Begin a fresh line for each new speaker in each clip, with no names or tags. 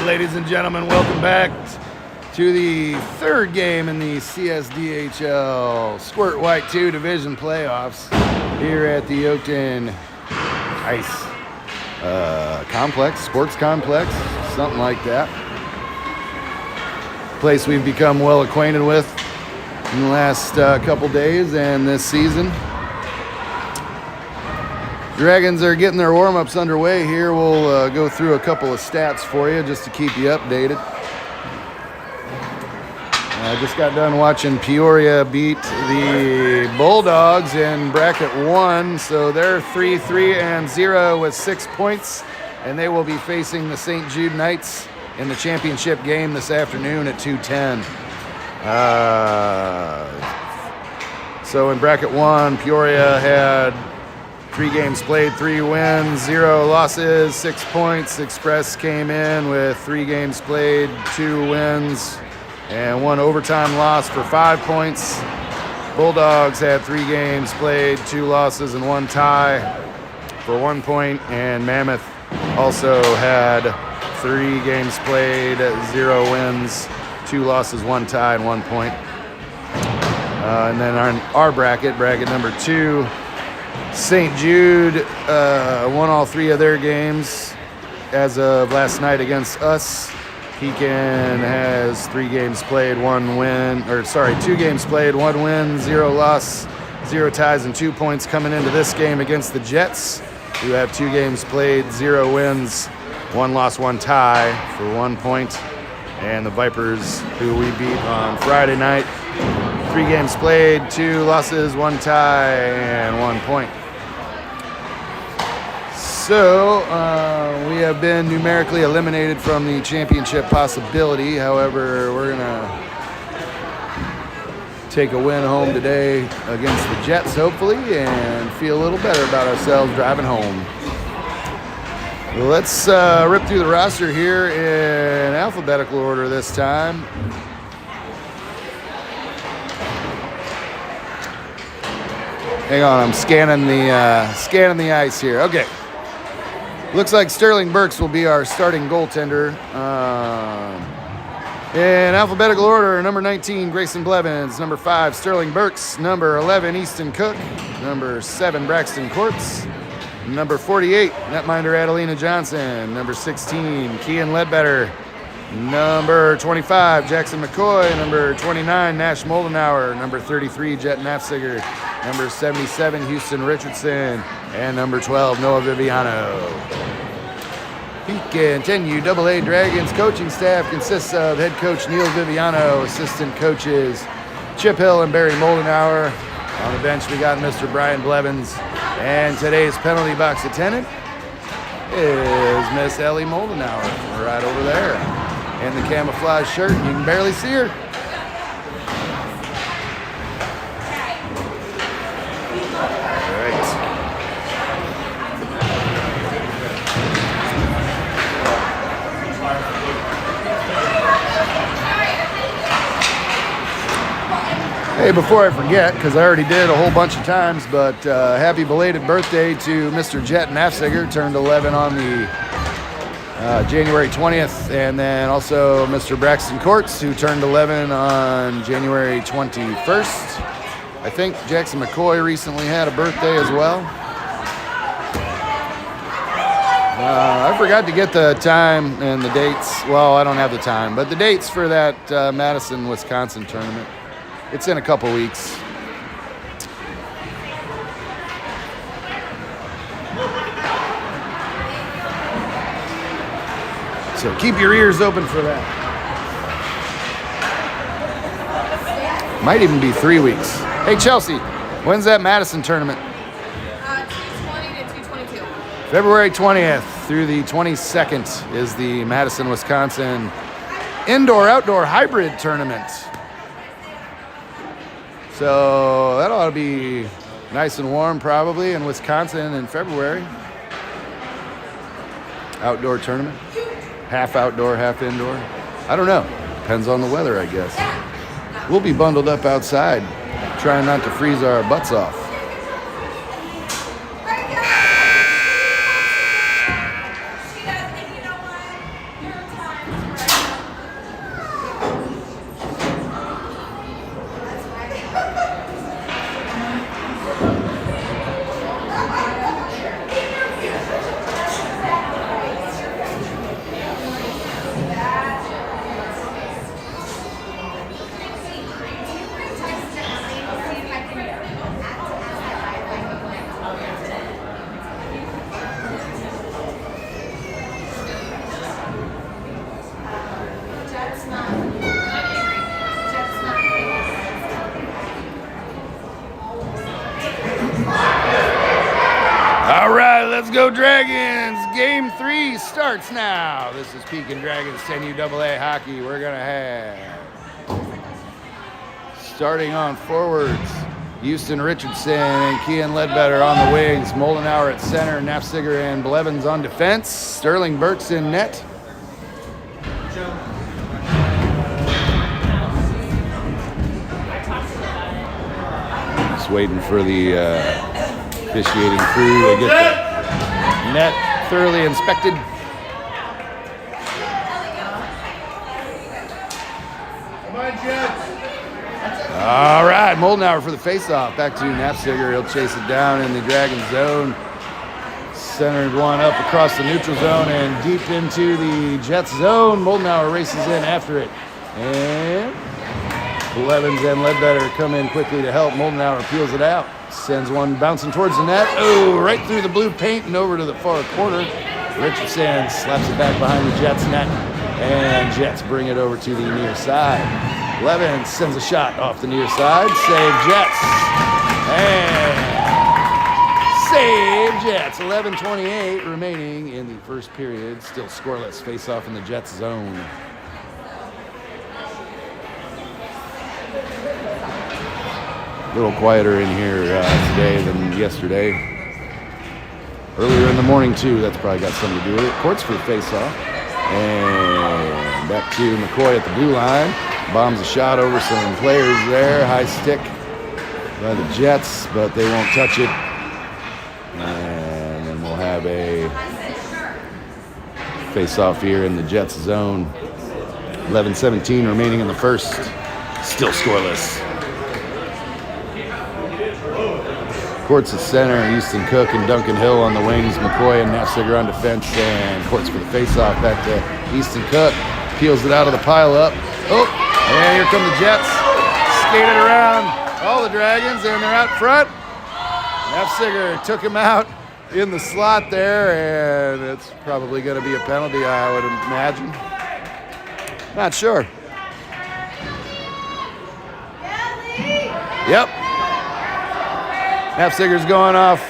ladies and gentlemen, welcome back to the third game in the CSDHL Squirt White 2 Division Playoffs here at the Oakton Ice Complex, Sports Complex, something like that. Place we've become well acquainted with in the last couple days and this season. Dragons are getting their warm-ups underway here. We'll go through a couple of stats for you just to keep you updated. I just got done watching Peoria beat the Bulldogs in bracket 1, so they're 3-0 with 6 points, and they will be facing the St. Jude Knights in the championship game this afternoon at 2:10. So in bracket 1, Peoria had 3 games played, 3 wins, 0 losses, 6 points. Express came in with 3 games played, 2 wins, and 1 overtime loss for 5 points. Bulldogs had 3 games played, 2 losses, and 1 tie for 1 point. And Mammoth also had 3 games played, 0 wins, 2 losses, 1 tie, and 1 point. And then on our bracket number 2, St. Jude won all 3 of their games as of last night against us. Pekin has 3 games played, 2 games played, 1 win, 0 loss, 0 ties, and 2 points coming into this game against the Jets, who have 2 games played, 0 wins, 1 loss, 1 tie for 1 point. And the Vipers, who we beat on Friday night, 3 games played, 2 losses, 1 tie, and 1 point. So we have been numerically eliminated from the championship possibility. However, we're going to take a win home today against the Jets, hopefully, and feel a little better about ourselves driving home. Let's rip through the roster here in alphabetical order this time. Hang on, I'm scanning the ice here. Okay. Looks like Sterling Burks will be our starting goaltender. In alphabetical order, number 19, Grayson Blevins. Number 5, Sterling Burks. Number 11, Easton Cook. Number 7, Braxton Courts. Number 48, netminder Adelina Johnson. Number 16, Kian Ledbetter. Number 25, Jackson McCoy. Number 29, Nash Moldenauer. Number 33, Jet Nafziger. Number 77, Houston Richardson. And number 12, Noah Viviano. Pekin 10U AA Dragons coaching staff consists of head coach Neil Viviano, assistant coaches Chip Hill and Barry Moldenauer. On the bench, we got Mr. Brian Blevins. And today's penalty box attendant is Miss Ellie Moldenauer, right over there. In the camouflage shirt, you can barely see her. All right. Hey, before I forget, because I already did a whole bunch of times, but happy belated birthday to Mr. Jet Nafziger, turned 11 on the January 20th, and then also Mr. Braxton Courts, who turned 11 on January 21st. I think Jackson McCoy recently had a birthday as well. I forgot to get the time and the dates. Well, I don't have the time, but the dates for that Madison, Wisconsin tournament. It's in a couple weeks. So keep your ears open for that. Might even be 3 weeks. Hey, Chelsea, when's that Madison tournament?
220 to 222.
February 20th through the 22nd is the Madison, Wisconsin indoor-outdoor hybrid tournament. So that ought to be nice and warm probably in Wisconsin in February. Outdoor tournament. Half outdoor, half indoor. I don't know. Depends on the weather, I guess. We'll be bundled up outside, trying not to freeze our butts off. go Dragons. Game 3 starts now. This is Pekin Dragons 10UAA hockey. We're going to have, starting on forwards, Houston Richardson and Kian Ledbetter on the wings. Moldenauer at center, Nafziger and Blevins on defense. Sterling Burks in net. Just waiting for the officiating crew to get the net thoroughly inspected. Come on, Jets. All right, Moldenauer for the faceoff. Back to Nafziger. He'll chase it down in the Dragon zone. Centered one up across the neutral zone and deep into the Jets zone. Moldenauer races in after it. And Blevins and Ledbetter come in quickly to help. Moldenauer peels it out. Sends one bouncing towards the net. Oh, right through the blue paint and over to the far corner. Richardson slaps it back behind the Jets net. And Jets bring it over to the near side. Blevins sends a shot off the near side. Save Jets. And save Jets. 11:28 remaining in the first period. Still scoreless. Face off in the Jets zone. A little quieter in here today than yesterday. Earlier in the morning too. That's probably got something to do with it. Courts for the face-off. And back to McCoy at the blue line. Bombs a shot over some players there. High stick by the Jets, but they won't touch it. And then we'll have a face-off here in the Jets zone. 11:17 remaining in the first. Still scoreless. Courts at center, Easton Cook and Duncan Hill on the wings, McCoy and Nafziger on defense, and Courts for the face-off back to Easton Cook. Peels it out of the pile-up. Oh, and here come the Jets. Skated around all the Dragons, and they're out front. Nafziger took him out in the slot there, and it's probably going to be a penalty, I would imagine. Not sure. Yep. Nafziger's going off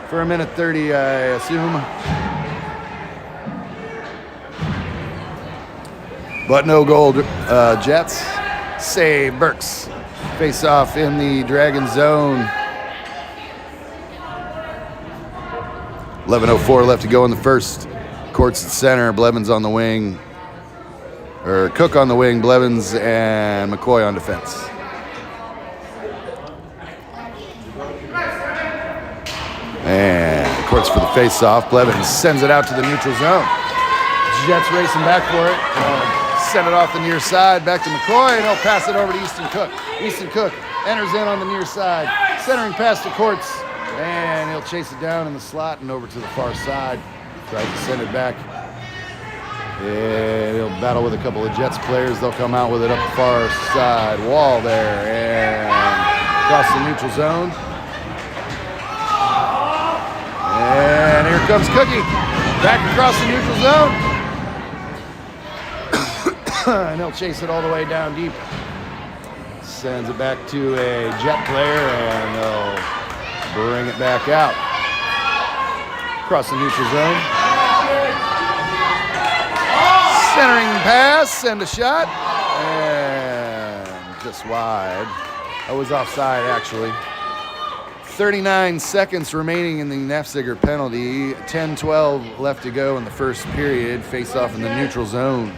for a minute 30, I assume. But no goal, Jets. Save Burks. Face off in the Dragon zone. 11:04 left to go in the first. Courts at center, Blevins on the wing. Or Cook on the wing, Blevins and McCoy on defense. And Courts for the face-off. Blevins sends it out to the neutral zone. Jets racing back for it. Send it off the near side. Back to McCoy, and he'll pass it over to Easton Cook. Easton Cook enters in on the near side. Centering pass to Courts. And he'll chase it down in the slot and over to the far side. Tries to send it back. And he'll battle with a couple of Jets players. They'll come out with it up the far side wall there. And across the neutral zone. And here comes Cookie. Back across the neutral zone. And he'll chase it all the way down deep. Sends it back to a Jet player, and they'll bring it back out. Across the neutral zone. Centering pass, and a shot. And just wide. I was offside, actually. 39 seconds remaining in the Nafziger penalty. 10-12 left to go in the first period. Face off in the neutral zone.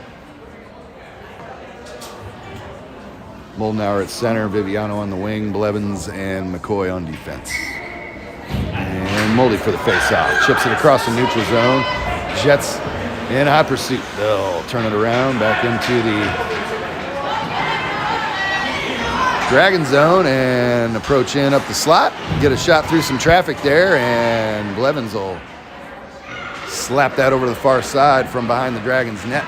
Moldenauer at center, Viviano on the wing, Blevins and McCoy on defense. And Moldy for the face-off. Chips it across the neutral zone. Jets in hot pursuit. They'll turn it around back into the Dragon zone and approach in up the slot. Get a shot through some traffic there, and Blevins will slap that over to the far side from behind the Dragon's net.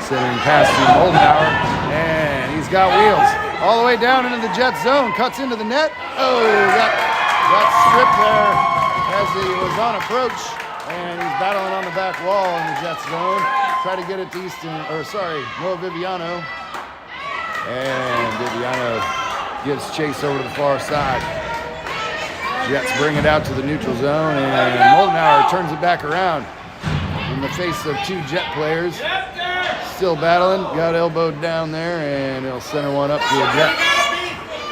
Sending pass to Moldenauer, and he's got wheels all the way down into the Jet zone. Cuts into the net. Oh, got stripped there as he was on approach, and he's battling on the back wall in the Jet zone. Try to get it to Noah Viviano, and Viviano gives chase over to the far side. Jets bring it out to the neutral zone, and Moldenauer turns it back around in the face of two Jet players. Still battling, got elbowed down there, and he'll center one up to a Jet.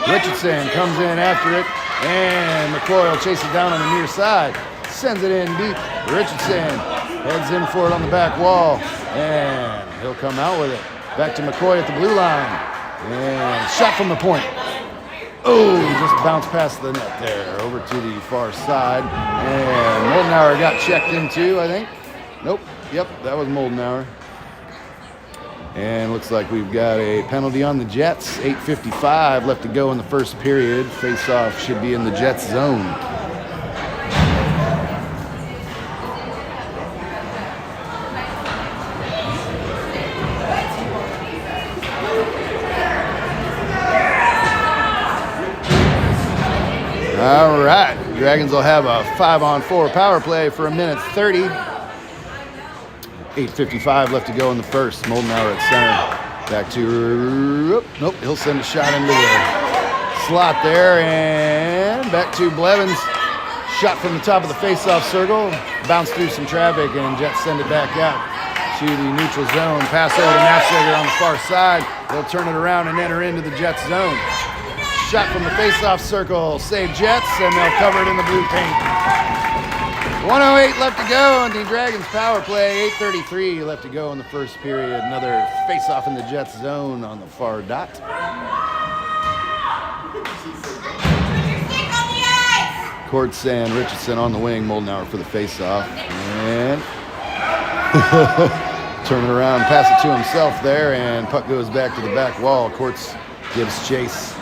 Richardson comes in after it, and McCoy will chase it down on the near side. Sends it in deep. Richardson heads in for it on the back wall, and he'll come out with it. Back to McCoy at the blue line, and shot from the point. Oh, just bounced past the net there, over to the far side. And Moldenauer got checked into, I think. Nope, yep, that was Moldenauer. And looks like we've got a penalty on the Jets. 8:55 left to go in the first period. Face-off should be in the Jets zone. All right, Dragons will have a 5-on-4 power play for 1:30. 8:55 left to go in the first. Moldenauer at center. Back to, nope, he'll send a shot into the slot there, and back to Blevins. Shot from the top of the face-off circle. Bounced through some traffic, and Jets send it back out to the neutral zone. Pass over to Nafziger on the far side. They'll turn it around and enter into the Jets zone. Shot from the face-off circle, save Jets, and they'll cover it in the blue paint. 1:08 left to go in the Dragons power play. 8:33 left to go in the first period. Another face-off in the Jets zone on the far dot. Courts and Richardson on the wing. Moldenauer for the face-off, and turn it around, pass it to himself there, and puck goes back to the back wall. Courts gives chase.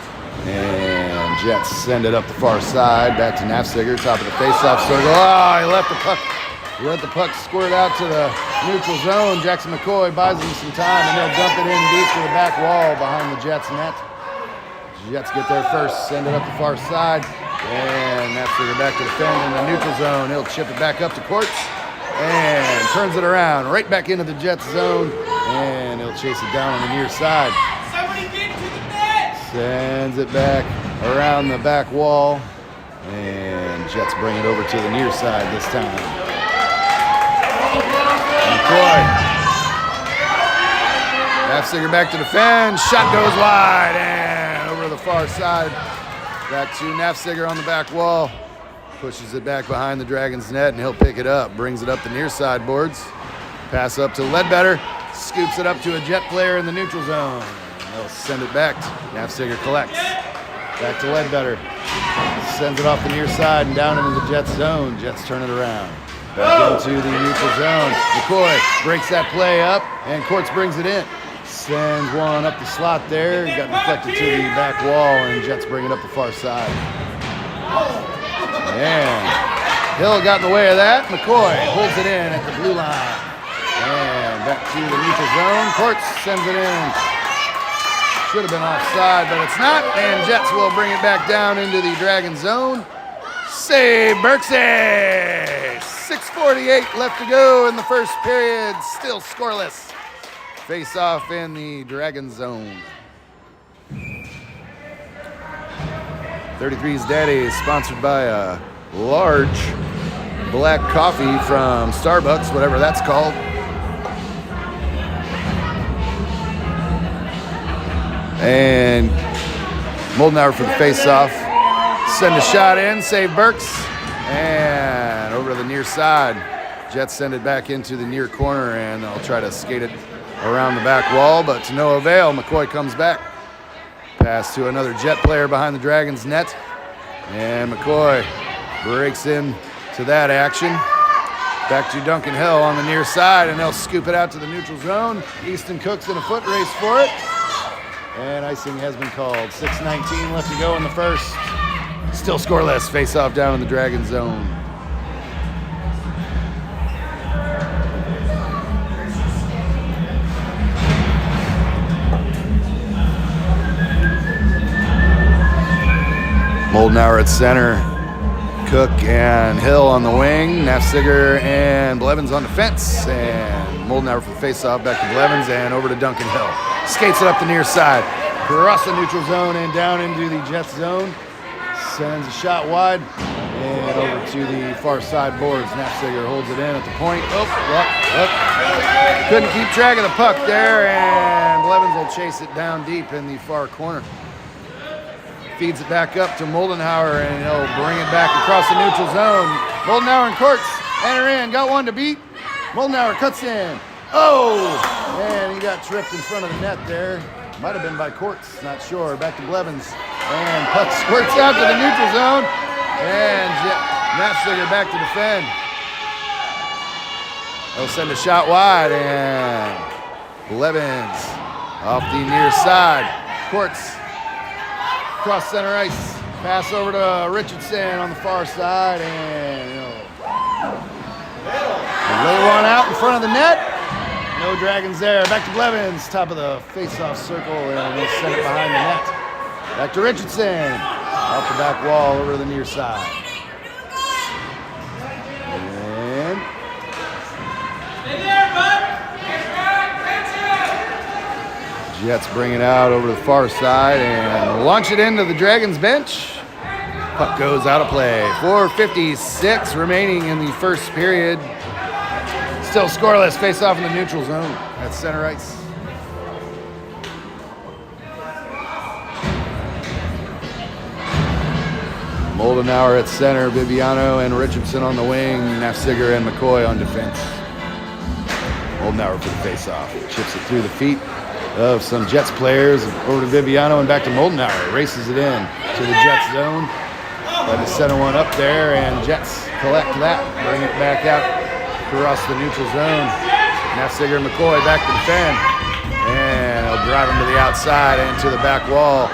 And Jets send it up the far side, back to Nafziger, top of the face-off circle. Oh, he let the puck squirt out to the neutral zone. Jackson McCoy buys him some time, and they'll dump it in deep to the back wall behind the Jets net. Jets get there first, send it up the far side, and Nafziger back to defend in the neutral zone. He'll chip it back up to Courts, and turns it around, right back into the Jets zone, and he'll chase it down on the near side. Sends it back around the back wall, and Jets bring it over to the near side this time. McCoy. Nafziger back to defend. Shot goes wide, and over to the far side. Back to Nafziger on the back wall. Pushes it back behind the Dragons net, and he'll pick it up. Brings it up the near side boards. Pass up to Ledbetter. Scoops it up to a Jet player in the neutral zone. They'll send it back. Nafziger collects. Back to Ledbetter. Sends it off the near side and down into the Jets zone. Jets turn it around. Back into the neutral zone. McCoy breaks that play up, and Courts brings it in. Sends one up the slot there. Got deflected to the back wall, and Jets bring it up the far side. And Hill got in the way of that. McCoy holds it in at the blue line. And back to the neutral zone. Courts sends it in. Should have been offside, but it's not, and Jets will bring it back down into the Dragon zone. Save Berksey! 6:48 left to go in the first period, still scoreless. Face off in the Dragon zone. 33's Daddy is sponsored by a large black coffee from Starbucks, whatever that's called. And Moldenauer for the face-off. Send a shot in, save Burks. And over to the near side. Jets send it back into the near corner, and they'll try to skate it around the back wall, but to no avail. McCoy comes back. Pass to another Jet player behind the Dragons net. And McCoy breaks in to that action. Back to Duncan Hill on the near side, and they'll scoop it out to the neutral zone. Easton Cook's in a foot race for it. And icing has been called. 6:19 left to go in the first. Still scoreless. Face off down in the Dragon zone. Moldenauer at center. Cook and Hill on the wing. Nafziger and Blevins on defense. And Moldenauer for the face-off. Back to Blevins and over to Duncan Hill. Skates it up the near side. Across the neutral zone and down into the Jets zone. Sends a shot wide. it over to the far side boards. Knapziger holds it in at the point. Couldn't keep track of the puck there, and Blevins will chase it down deep in the far corner. Feeds it back up to Moldenhauer, and he'll bring it back across the neutral zone. Moldenhauer and Courts enter in, got one to beat. Moldenhauer cuts in. Oh! And he got tripped in front of the net there. Might have been by Courts, not sure. Back to Blevins. And puck squirts out to the neutral zone. And Knapziger back to defend. They'll send a shot wide, and Blevins off the near side. Courts cross center ice. Pass over to Richardson on the far side, and lay one out in front of the net. No Dragons there. Back to Blevins, top of the face-off circle, and they'll send it behind the net. Back to Richardson, off the back wall over to the near side. And Jets bring it out over to the far side and launch it into the Dragons bench. Puck goes out of play. 4:56 remaining in the first period. Still scoreless, face off in the neutral zone at center ice. Moldenhauer at center, Bibiano and Richardson on the wing, Knapziger and McCoy on defense. Moldenhauer for the face-off. Chips it through the feet of some Jets players over to Bibiano and back to Moldenhauer. Races it in to the Jets zone. Let the center one up there, and Jets collect that, bring it back out across the neutral zone. Knapziger and McCoy back to defend. And he'll drive him to the outside and to the back wall.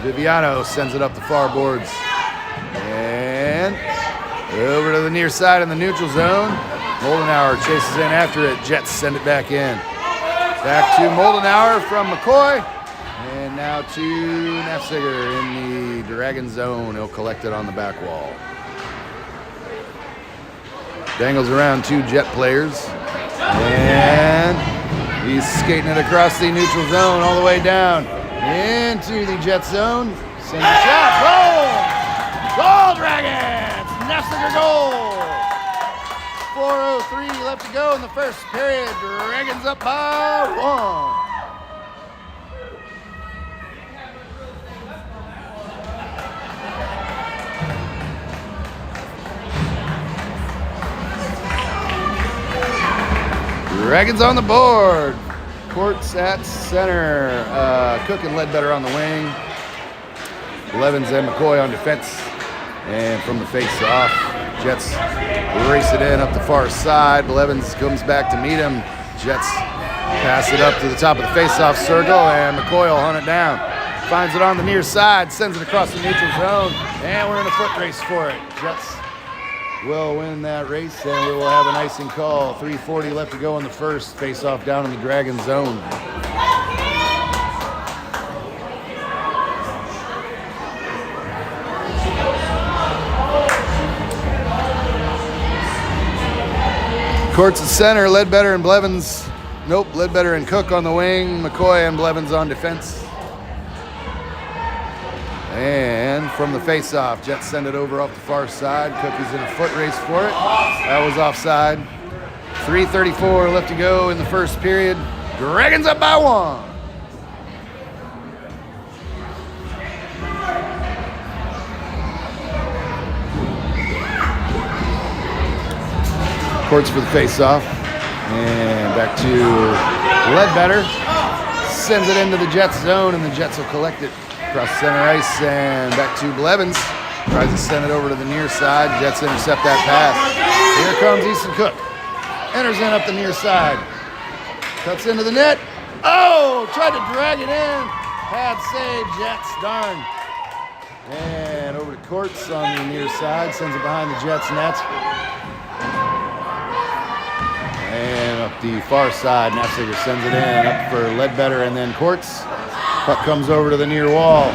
Bibiano sends it up the far boards. And over to the near side in the neutral zone. Moldenhauer chases in after it. Jets send it back in. Back to Moldenhauer from McCoy. And now to Knapziger in the Dragon zone. He'll collect it on the back wall. Dangles around two Jet players. And he's skating it across the neutral zone all the way down into the Jet zone. Sends a shot. Boom! Goal, Dragons! Knapziger goal! 4:03 left to go in the first period. Dragons up by 1. Dragons on the board. Courts at center. Cook and Ledbetter on the wing. Blevins and McCoy on defense. And from the face-off, Jets race it in up the far side. Blevins comes back to meet him. Jets pass it up to the top of the face-off circle, and McCoy will hunt it down. Finds it on the near side, sends it across the neutral zone, and we're in a foot race for it. Jets will win that race, and we will have an icing call. 3:40 left to go in the first. Face-off down in the Dragon zone. Courts at center, Ledbetter and Blevins. Nope, Ledbetter and Cook on the wing, McCoy and Blevins on defense. And from the face-off, Jets send it over off the far side. Cook is in a foot race for it. That was offside. 3:34 left to go in the first period. Dragons up by 1. Courts for the face-off. And back to Ledbetter. Sends it into the Jets zone, and the Jets will collect it across center ice. And back to Blevins. Tries to send it over to the near side. Jets intercept that pass. Here comes Easton Cook. Enters in up the near side. Cuts into the net. Oh! Tried to drag it in. Pad save, Jets. Darn. And over to Courts on the near side. Sends it behind the Jets net. And up the far side, Knapziger sends it in up for Ledbetter and then Courts. Puck comes over to the near wall.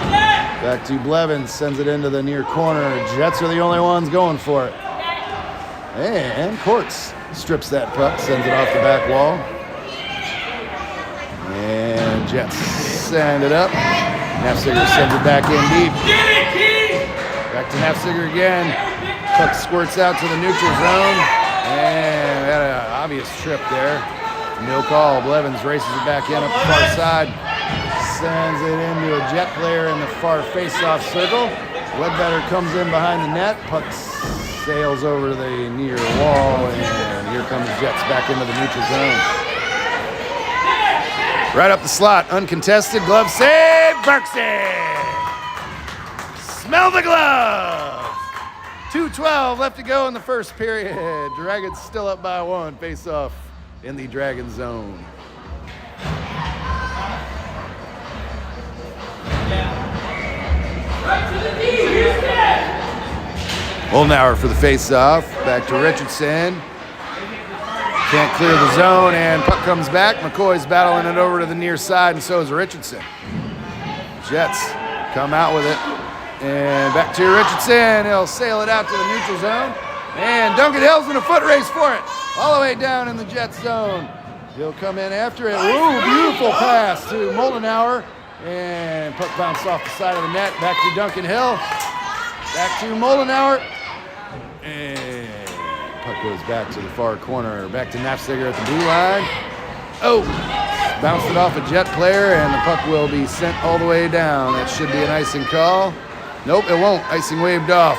Back to Blevins, sends it into the near corner. Jets are the only ones going for it. And Courts strips that puck, sends it off the back wall. And Jets send it up. Knapziger sends it back in deep. Back to Knapziger again. Puck squirts out to the neutral zone. And had an obvious trip there. No call. Blevins races it back in up the far side. Sends it into a Jet player in the far face-off circle. Ledbetter comes in behind the net. Puck sails over the near wall. And here comes Jets back into the neutral zone. Right up the slot. Uncontested. Glove save. Berksy. Smell the glove. 2:12 left to go in the first period. Dragons still up by 1. Face off in the Dragon zone. Oldenauer for the face-off. Back to Richardson. Can't clear the zone, and puck comes back. McCoy's battling it over to the near side, and so is Richardson. Jets come out with it. And back to Richardson. He'll sail it out to the neutral zone. And Duncan Hill's in a foot race for it. All the way down in the Jets zone. He'll come in after it. Ooh, beautiful pass to Moldenauer. And puck bounced off the side of the net. Back to Duncan Hill. Back to Moldenauer. And puck goes back to the far corner. Back to Knapstiger at the blue line. Oh, bounced it off a Jet player, and the puck will be sent all the way down. That should be an icing call. Nope, it won't. Icing waved off.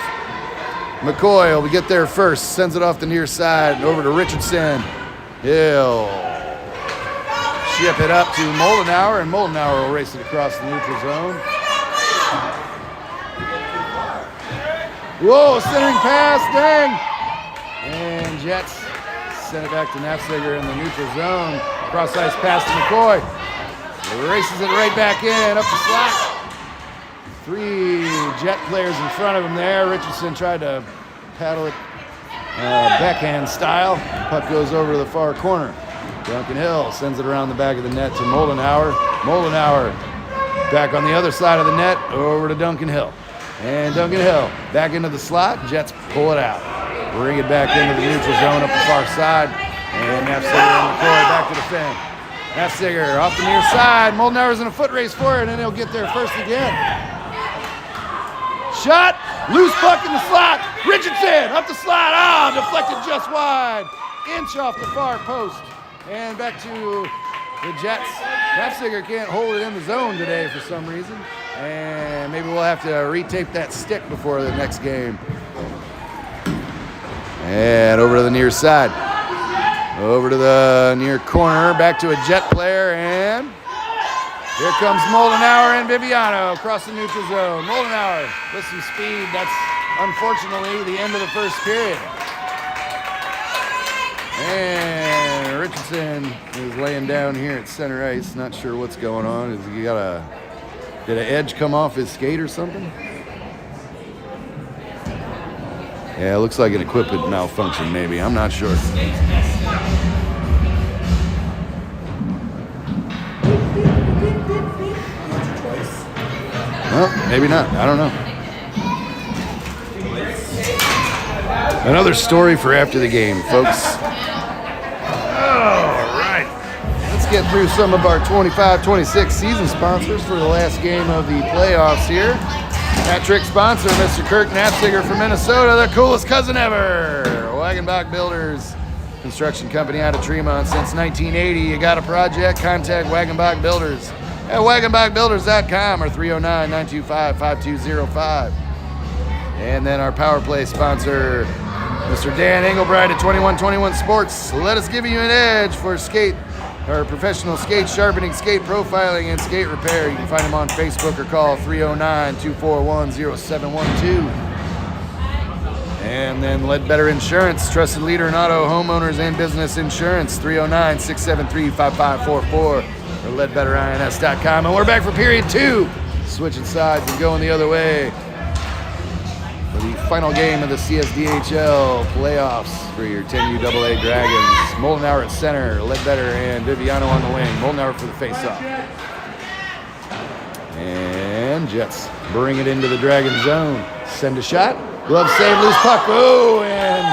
McCoy will get there first. Sends it off the near side over to Richardson. He'll ship it up to Moldenauer, and Moldenauer will race it across the neutral zone. Whoa, centering pass, dang! And Jets send it back to Knapstiger in the neutral zone. Cross ice pass to McCoy. Races it right back in, up the slot. 3 Jet players in front of him there. Richardson tried to paddle it backhand style. Puck goes over to the far corner. Duncan Hill sends it around the back of the net to Moldenauer. Moldenauer back on the other side of the net over to Duncan Hill. And Duncan Hill back into the slot. Jets pull it out. Bring it back into the neutral zone up the far side. And Knapstiger and McCoy back to defend. Knapstiger off the near side. Moldenauer's in a foot race for it, and he'll get there first again. Shot, loose puck in the slot. Richardson up the slot. Ah, deflected just wide. Inch off the far post. And back to the Jets. Knapstiger can't hold it in the zone today for some reason. And maybe we'll have to retape that stick before the next game. And over to the near side. Over to the near corner. Back to a Jet player. And here comes Moldenauer and Viviano across the neutral zone. Moldenauer with some speed. That's unfortunately the end of the first period. And Richardson is laying down here at center ice. Not sure what's going on. Is he did an edge come off his skate or something? Yeah, it looks like an equipment malfunction maybe. I'm not sure. Well, maybe not. I don't know. Another story for after the game, folks. All right. Let's get through some of our 25-26 season sponsors for the last game of the playoffs here. Hat-trick sponsor, Mr. Kirk Knapstiger from Minnesota, the coolest cousin ever. Wagenbach Builders, construction company out of Tremont since 1980. You got a project, contact Wagenbach Builders at wagenbachbuilders.com or 309-925-5205. And then our power play sponsor, Mr. Dan Engelbride at 2121 Sports. Let us give you an edge for professional skate sharpening, skate profiling, and skate repair. You can find him on Facebook or call 309-241-0712. And then Ledbetter Insurance, trusted leader in auto, homeowners, and business insurance, 309-673-5544 or ledbetterins.com. And we're back for period 2. Switching sides and going the other way for the final game of the CSDHL playoffs for your 10UAA Dragons. Moldenauer at center, Ledbetter and Viviano on the wing. Moldenauer for the face-off. And Jets bring it into the Dragon zone. Send a shot. Glove save, loose puck. Oh, and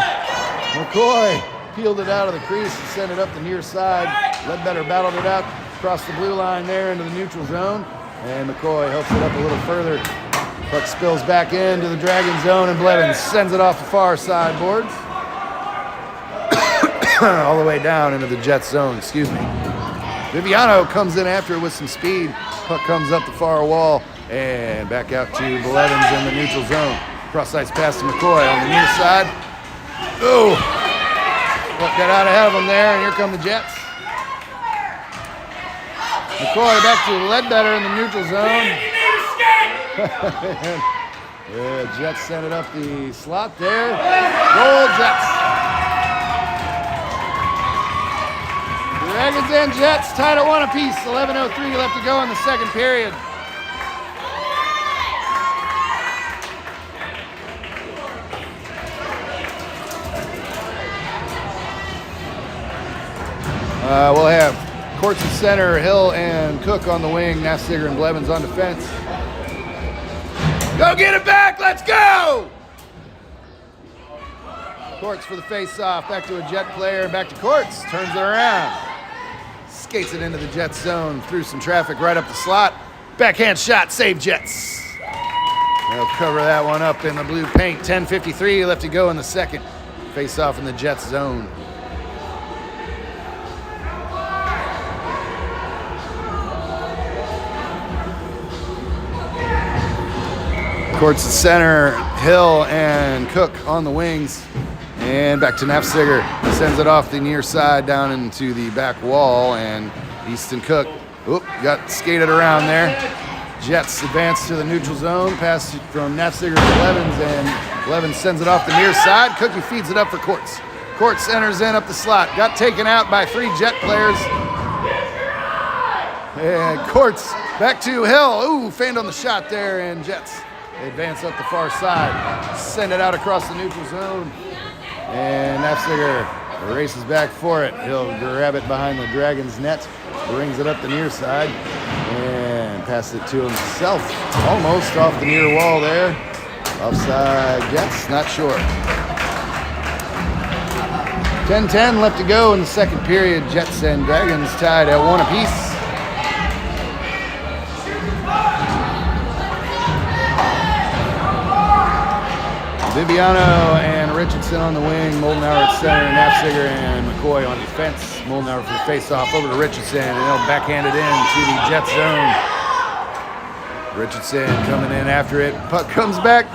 McCoy peeled it out of the crease and sent it up the near side. Ledbetter battled it out across the blue line there into the neutral zone. And McCoy helps it up a little further Puck spills back into the Dragon zone, and Blevins sends it off the far side boards. All the way down into the Jet zone, excuse me. Viviano comes in after it with some speed. Puck comes up the far wall and back out to Blevins in the neutral zone. Cross ice pass to McCoy on the near side. Oh! Puck got out ahead of him there, and here come the Jets. McCoy back to Ledbetter in the neutral zone. Yeah, Jets sent it up the slot there. Goal, Jets. Dragons and Jets tied at 1 apiece. 11:03 left to go in the second period. We'll have Courts at center, Hill and Cook on the wing, Nafziger and Blevins on defense. Go get it back, let's go! Courts for the face-off, back to a Jet player, back to Courts, turns it around. Skates it into the Jet zone, through some traffic right up the slot. Backhand shot, save Jets. They'll cover that one up in the blue paint. 10:53 left to go in the second. Face-off in the Jets zone. Courts at center, Hill and Cook on the wings. And back to Nafziger. Sends it off the near side down into the back wall. And Easton Cook, got skated around there. Jets advance to the neutral zone. Pass from Nafziger to Blevins. And Blevins sends it off the near side. Cookie feeds it up for Courts. Courts enters in up the slot. Got taken out by 3 Jet players. And Courts back to Hill. Ooh, feigned on the shot there. And Jets advance up the far side, send it out across the neutral zone, and Nafziger races back for it. He'll grab it behind the Dragons' net, brings it up the near side, and passes it to himself, almost off the near wall there. Offside Jets, not sure. 10:10 left to go in the second period. Jets and Dragons tied at 1 apiece. Viviano and Richardson on the wing, Moldenauer at center, Nafziger and McCoy on defense. Moldenauer for the face-off over to Richardson, and they'll backhand it in to the Jet zone. Richardson coming in after it. Puck comes back,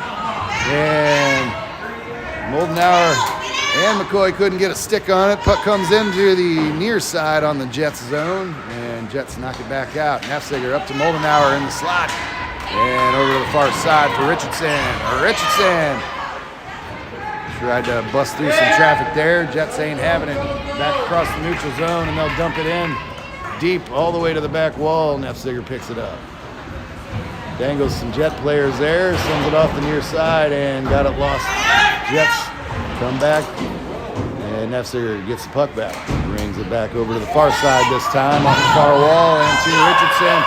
and Moldenauer and McCoy couldn't get a stick on it. Puck comes into the near side on the Jets zone, and Jets knock it back out. Nafziger up to Moldenauer in the slot, and over to the far side for Richardson. Richardson tried to bust through some traffic there. Jets ain't having it. Back across the neutral zone, and they'll dump it in deep all the way to the back wall. Nafziger picks it up. Dangles some Jet players there, sends it off the near side, and got it lost. Jets come back, and Nafziger gets the puck back. Brings it back over to the far side this time, off the far wall, and to Richardson.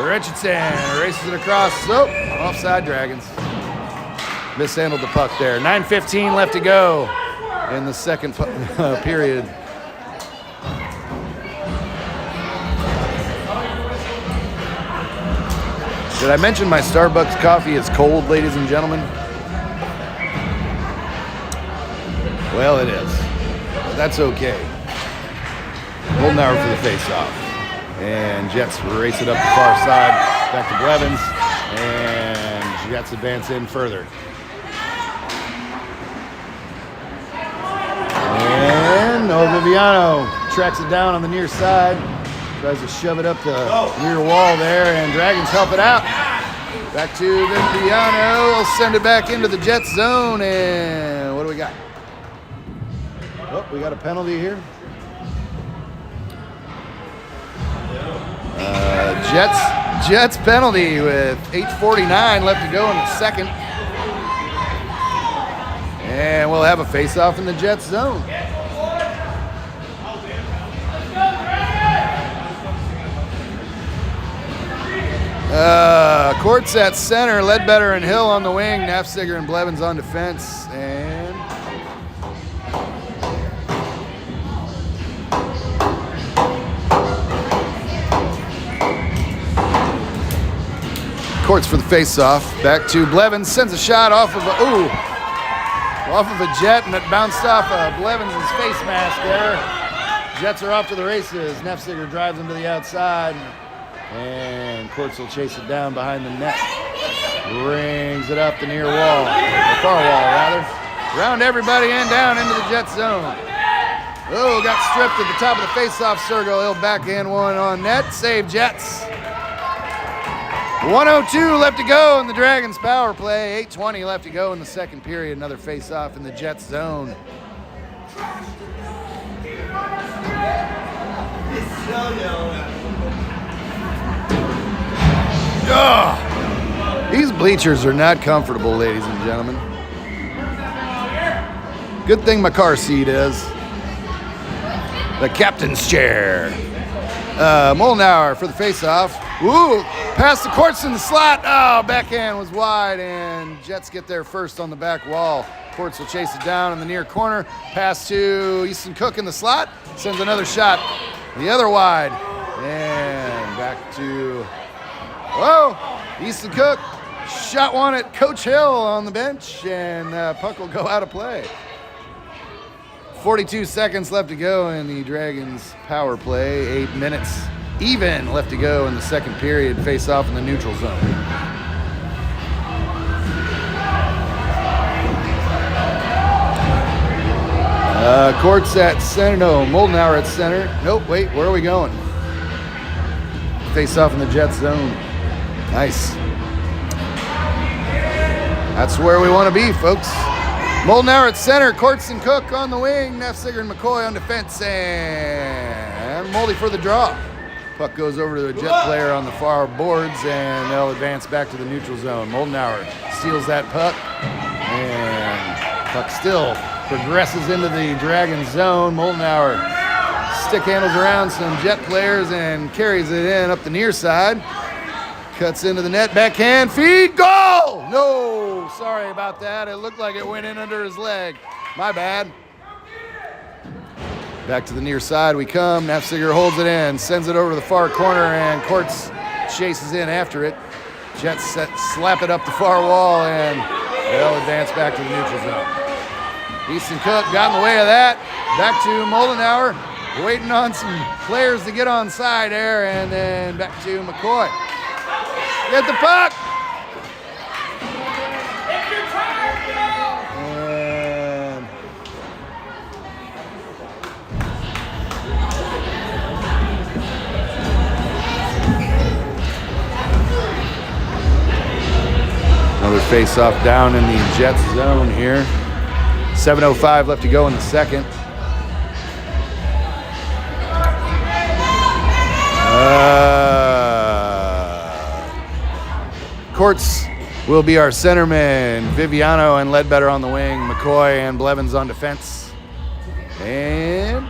Richardson races it across. Offside Dragons. Mishandled the puck there. 9:15 left to go in the second period. Did I mention my Starbucks coffee is cold, ladies and gentlemen? Well, it is. But that's okay. Moldenauer for the face-off. And Jets race it up the far side. Back to Blevins. And Jets advance in further. And Viviano tracks it down on the near side. Tries to shove it up the near wall there, and Dragons help it out. Back to Viviano. He'll send it back into the Jet zone, and what do we got? Oh, we got a penalty here. Jets penalty with 8:49 left to go in the second. And we'll have a face-off in the Jets zone. Courts at center, Ledbetter and Hill on the wing, Nafziger and Blevins on defense, and Courts for the face-off. Back to Blevins. Sends a shot off of a jet, and it bounced off Blevins' face mask there. Jets are off to the races. Nefziger drives him to the outside. And Courts will chase it down behind the net. Brings it up the near wall. The far wall, rather. Round everybody and down into the Jet zone. Oh, got stripped at the top of the face-off circle. He'll backhand one on net. Save Jets. 1:02 left to go in the Dragons power play. 8:20 left to go in the second period. Another face-off in the Jets zone. Oh, these bleachers are not comfortable, ladies and gentlemen. Good thing my car seat is. The captain's chair. Molnauer for the face-off. Ooh, past the Courts in the slot. Oh, backhand was wide, and Jets get there first on the back wall. Courts will chase it down in the near corner. Pass to Easton Cook in the slot. Sends another shot the other wide. And back to, whoa, Easton Cook. Shot one at Coach Hill on the bench, and puck will go out of play. 42 seconds left to go in the Dragons power play. 8 minutes even left to go in the second period. Face off in the neutral zone. Courts at center. No, Moldenauer at center. Nope, wait, where are we going? Face off in the Jet zone. Nice. That's where we want to be, folks. Moldenauer at center, Courts and Cook on the wing, Nefziger and McCoy on defense, and Moldy for the draw. Puck goes over to the Jet player on the far boards, and they'll advance back to the neutral zone. Moldenauer steals that puck, and puck still progresses into the Dragon zone. Moldenauer stick handles around some Jet players and carries it in up the near side. Cuts into the net, backhand, feed, goal! No, sorry about that. It looked like it went in under his leg. My bad. Back to the near side we come. Nefziger holds it in, sends it over to the far corner, and Courts chases in after it. Jets slap it up the far wall, and they'll advance back to the neutral zone. Easton Cook got in the way of that. Back to Moldenauer, waiting on some players to get on side there, and then back to McCoy. Get the puck! And another face-off down in the Jets zone here. 7:05 left to go in the second. Courts will be our centermen. Viviano and Ledbetter on the wing. McCoy and Blevins on defense. And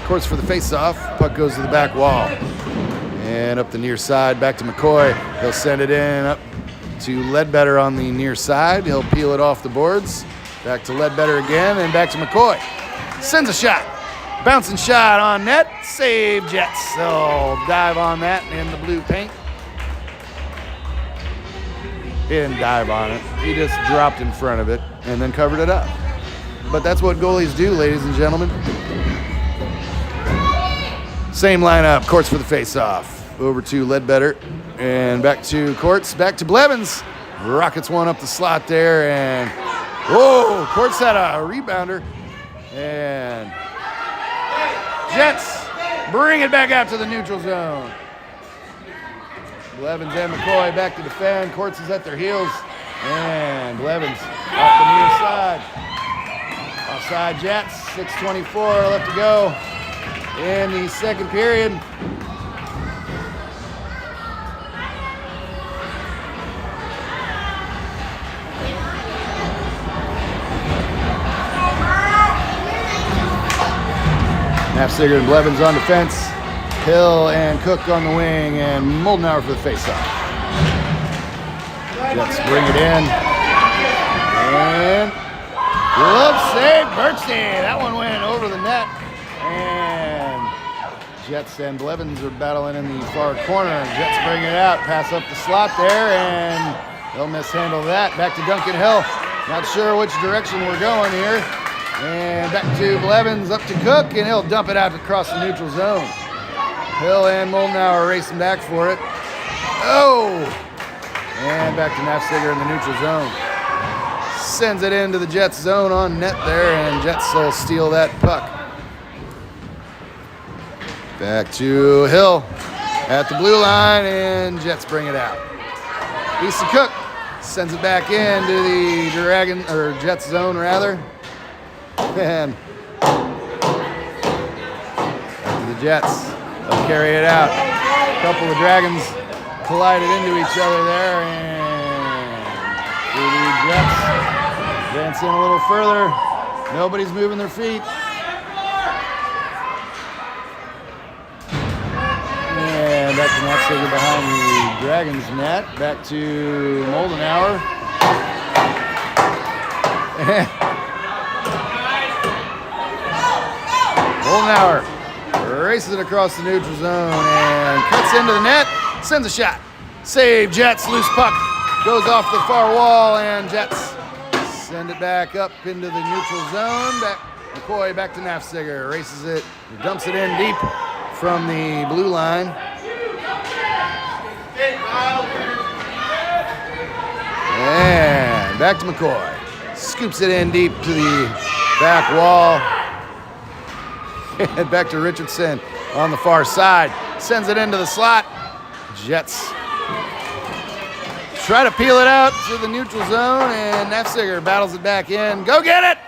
Courts for the face-off. Puck goes to the back wall. And up the near side, back to McCoy. He'll send it in up to Ledbetter on the near side. He'll peel it off the boards. Back to Ledbetter again, and back to McCoy. Sends a shot. Bouncing shot on net. Save Jets. They'll dive on that in the blue paint. He didn't dive on it. He just dropped in front of it and then covered it up. But that's what goalies do, ladies and gentlemen. Same lineup. Courts for the face-off. Over to Ledbetter and back to Courts. Back to Blevins. Rockets one up the slot there, and whoa! Courts had a rebounder, and Jets bring it back out to the neutral zone. Blevins and McCoy back to defend. Courts is at their heels. And Blevins off the near side. Offside Jets. 6:24 left to go in the second period. Nefziger and Blevins on defense. Hill and Cook on the wing, and Moldenauer for the faceoff. Jets bring it in. And glove save, Birchstein. That one went over the net. And Jets and Blevins are battling in the far corner. Jets bring it out, pass up the slot there, and they'll mishandle that. Back to Duncan Hill. Not sure which direction we're going here. And back to Blevins, up to Cook, and he'll dump it out across the neutral zone. Hill and Moldenauer racing back for it. Oh! And back to Nafziger in the neutral zone. Sends it into the Jets zone on net there, and Jets will steal that puck. Back to Hill at the blue line, and Jets bring it out. Easton Cook sends it back into the Jets zone rather. And back to the Jets. They'll carry it out. A couple of Dragons collided into each other there, and the Jets advance in a little further. Nobody's moving their feet. And back to Nafziger behind the Dragons net. Back to Moldenauer. Moldenauer races it across the neutral zone and cuts into the net. Sends a shot. Save, Jets. Loose puck. Goes off the far wall, and Jets send it back up into the neutral zone. McCoy back to Nafziger. Races it. Dumps it in deep from the blue line. And back to McCoy. Scoops it in deep to the back wall. And back to Richardson on the far side. Sends it into the slot. Jets try to peel it out to the neutral zone, and Nafziger battles it back in. Go get it!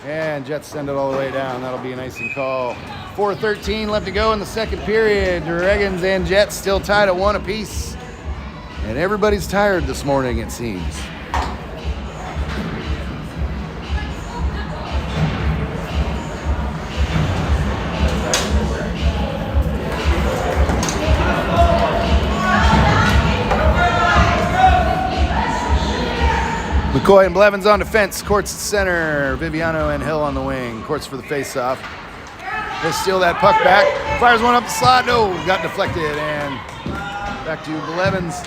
And Jets send it all the way down. That'll be an icing call. 4:13 left to go in the second period. Dragons and Jets still tied at 1 apiece. And everybody's tired this morning, it seems. McCoy and Blevins on defense. Courts at center. Viviano and Hill on the wing. Courts for the face-off. He'll steal that puck back. Fires one up the slot. No, got deflected. And back to Blevins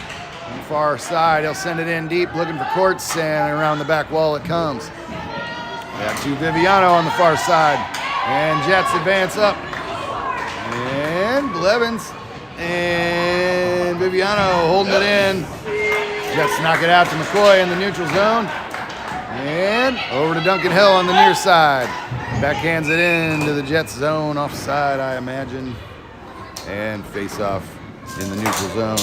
on the far side. He'll send it in deep, looking for Courts, and around the back wall it comes. Back to Viviano on the far side. And Jets advance up. And Blevins and Viviano holding it in. Jets knock it out to McCoy in the neutral zone. And over to Duncan Hill on the near side. Backhands it into the Jets zone, offside, I imagine. And face off in the neutral zone.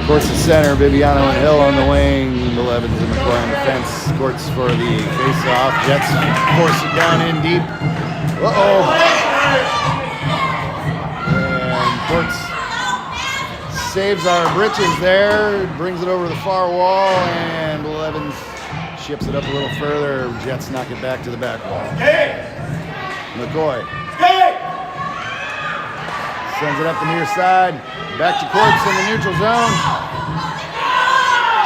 Courts the center, Viviano and Hill on the wing, Blevins and McCoy on defense. Courts for the face-off. Jets force it down in deep. Uh-oh. And Courts saves our britches there, brings it over the far wall, and Blevins ships it up a little further. Jets knock it back to the back wall. McCoy sends it up the near side. Back to Courts in the neutral zone.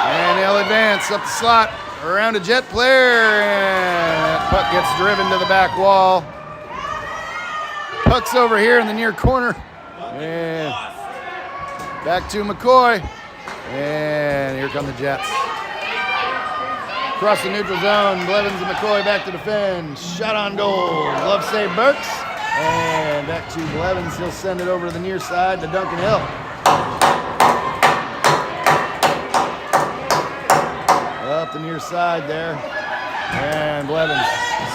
And they'll advance up the slot around a Jet player. And that puck gets driven to the back wall. Puck's over here in the near corner. And back to McCoy. And here come the Jets. Across the neutral zone. Blevins and McCoy back to defend. Shot on goal. Glove save Burks. And back to Blevins. He'll send it over to the near side to Duncan Hill. Up the near side there. And Blevins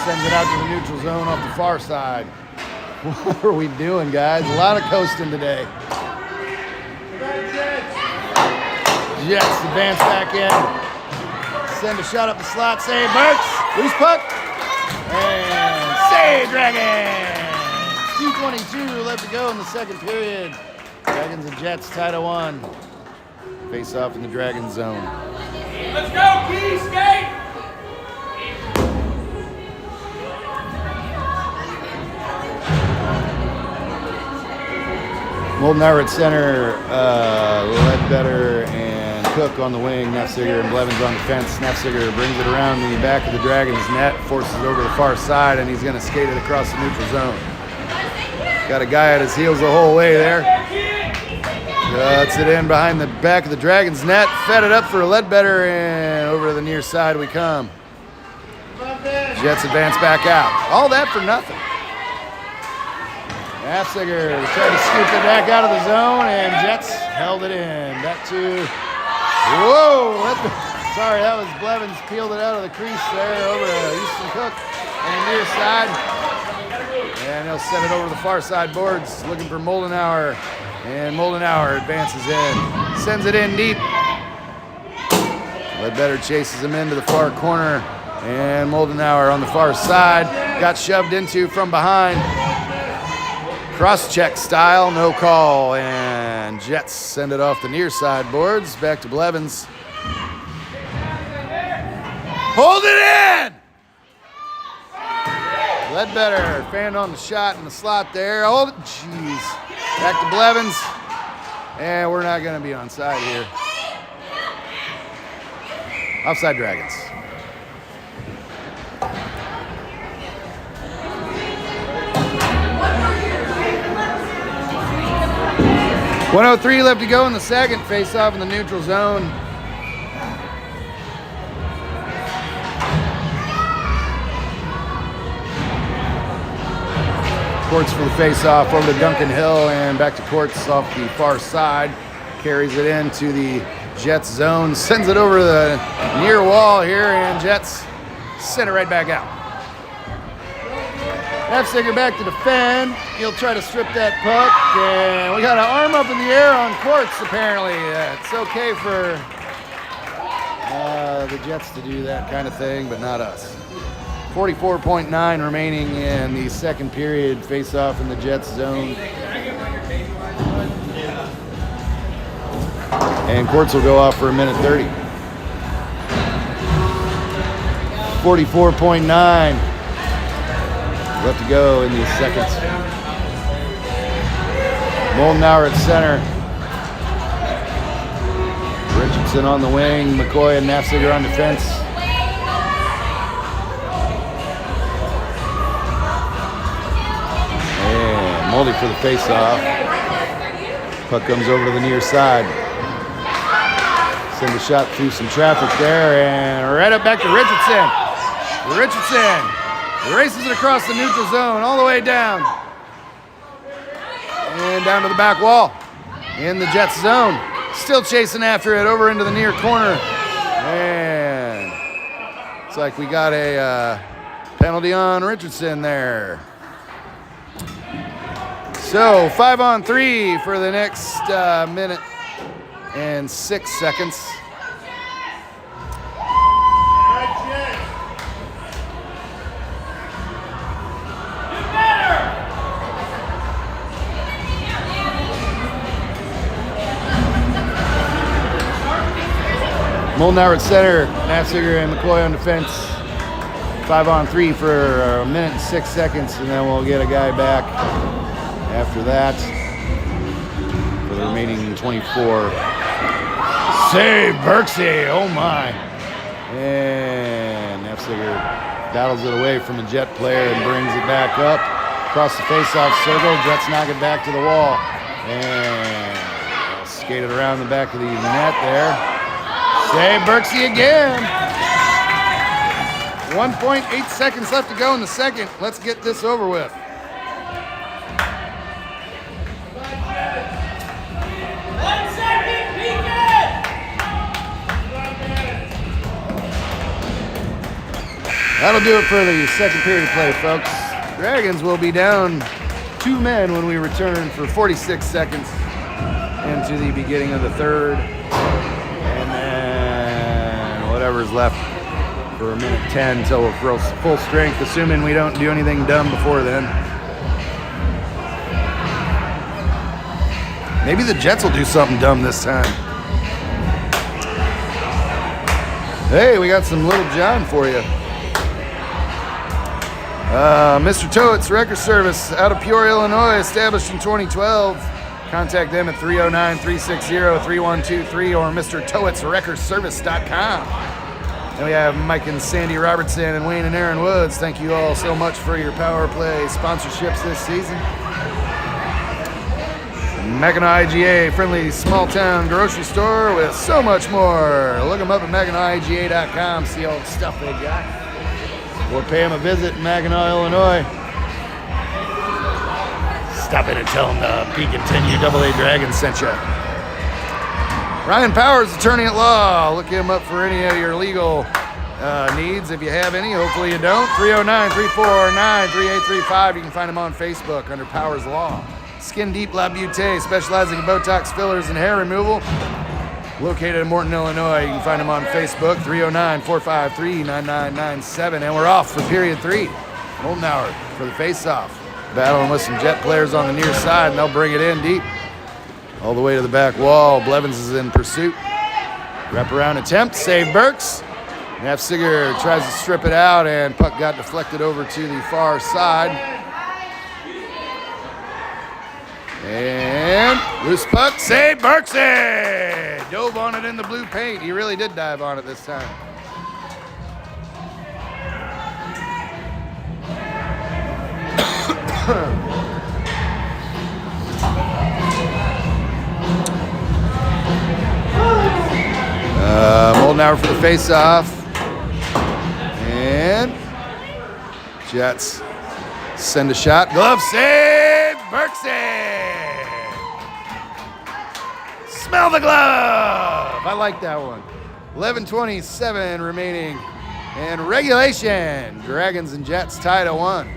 sends it out to the neutral zone off the far side. What are we doing, guys? A lot of coasting today. Jets advance back in. Send a shot up the slot. Save Burks. Loose puck. And save Dragons. 2:22 left to go in the second period. Dragons and Jets tied at 1. Face off in the Dragon zone.
Let's go, Key, skate!
Moldenauer at center, Ledbetter and Cook on the wing, Nefziger and Blevins on defense. Nefziger brings it around the back of the Dragons' net, forces it over the far side, and he's going to skate it across the neutral zone. Got a guy at his heels the whole way there. Cuts it in behind the back of the Dragons' net, fed it up for Ledbetter, and over to the near side we come. Jets advance back out. All that for nothing. Nefziger tried to scoop it back out of the zone, and Jets held it in. Back to, whoa! Sorry, that was Blevins peeled it out of the crease there over to Houston Cook on the near side. And he'll send it over the far side boards, looking for Moldenauer. And Moldenauer advances in, sends it in deep. Ledbetter chases him into the far corner, and Moldenauer on the far side got shoved into from behind. Cross-check style, no call, and Jets send it off the near side boards. Back to Blevins. Hold it in! Ledbetter fanned on the shot in the slot there. Hold it, jeez. Back to Blevins, and we're not going to be onside here. Offside Dragons. .103 left to go in the second. Face off in the neutral zone. Courts for the face-off over to Duncan Hill, and back to Courts off the far side. Carries it into the Jets zone, sends it over the near wall here, and Jets send it right back out. Nefziger back to defend. He'll try to strip that puck, and we got an arm up in the air on Courts apparently. It's okay for the Jets to do that kind of thing, but not us. 44.9 remaining in the second period. Face off in the Jets zone. And Courts will go off for a minute 30. 44.9 left to go in the second. Moldenauer at center. Richardson on the wing. McCoy and Nefziger on defense. Moldy for the face-off. Puck comes over to the near side. Send a shot through some traffic there, and right up back to Richardson. Richardson races it across the neutral zone, all the way down. And down to the back wall in the Jets zone. Still chasing after it over into the near corner. And it's like we got a penalty on Richardson there. So 5-on-3 for the next minute and 6 seconds. Moldenauer at center, Nefziger and McCoy on defense. 5-on-3 for a minute and 6 seconds, and then we'll get a guy back after that for the remaining 24. Save Berksey, oh my. And Nefziger battles it away from a Jet player and brings it back up across the face-off circle. Jets knock it back to the wall. And skate it around the back of the net there. Save Berksey again. 1.8 seconds left to go in the second. Let's get this over with. That'll do it for the second period play, folks. Dragons will be down 2 men when we return for 46 seconds into the beginning of the third. And then whatever's left for a minute 10 until we're full strength, assuming we don't do anything dumb before then. Maybe the Jets will do something dumb this time. Hey, we got some Little John for you. Mr. Toet's Record Service out of Peoria, Illinois, established in 2012. Contact them at 309-360-3123 or MrTowitsWreckerService.com. And we have Mike and Sandy Robertson and Wayne and Aaron Woods. Thank you all so much for your Power Play sponsorships this season. Mackinac IGA, friendly small town grocery store with so much more. Look them up at MackinaciGA.com, see all the stuff they got. Or pay them a visit in Mackinac, Illinois. Stop in and tell them the Pekin 10U AA Dragons sent you. Ryan Powers, attorney at law. Look him up for any of your legal needs if you have any. Hopefully you don't. 309-349-3835. You can find him on Facebook under Powers Law. Skin Deep La Butte, specializing in Botox fillers and hair removal. Located in Morton, Illinois. You can find him on Facebook, 309-453-9997. And we're off for period 3. Moldenauer for the face-off. Battling with some Jet players on the near side, and they'll bring it in deep. All the way to the back wall. Blevins is in pursuit. Wraparound attempt, save Burks. Nafziger tries to strip it out, and puck got deflected over to the far side. And loose puck, save Burksy! Dove on it in the blue paint. He really did dive on it this time. Moldenauer for the face-off. And Jets send a shot. Glove save, Burksy! Smell the glove! I like that one. 11:27 remaining. And regulation. Dragons and Jets tied at 1.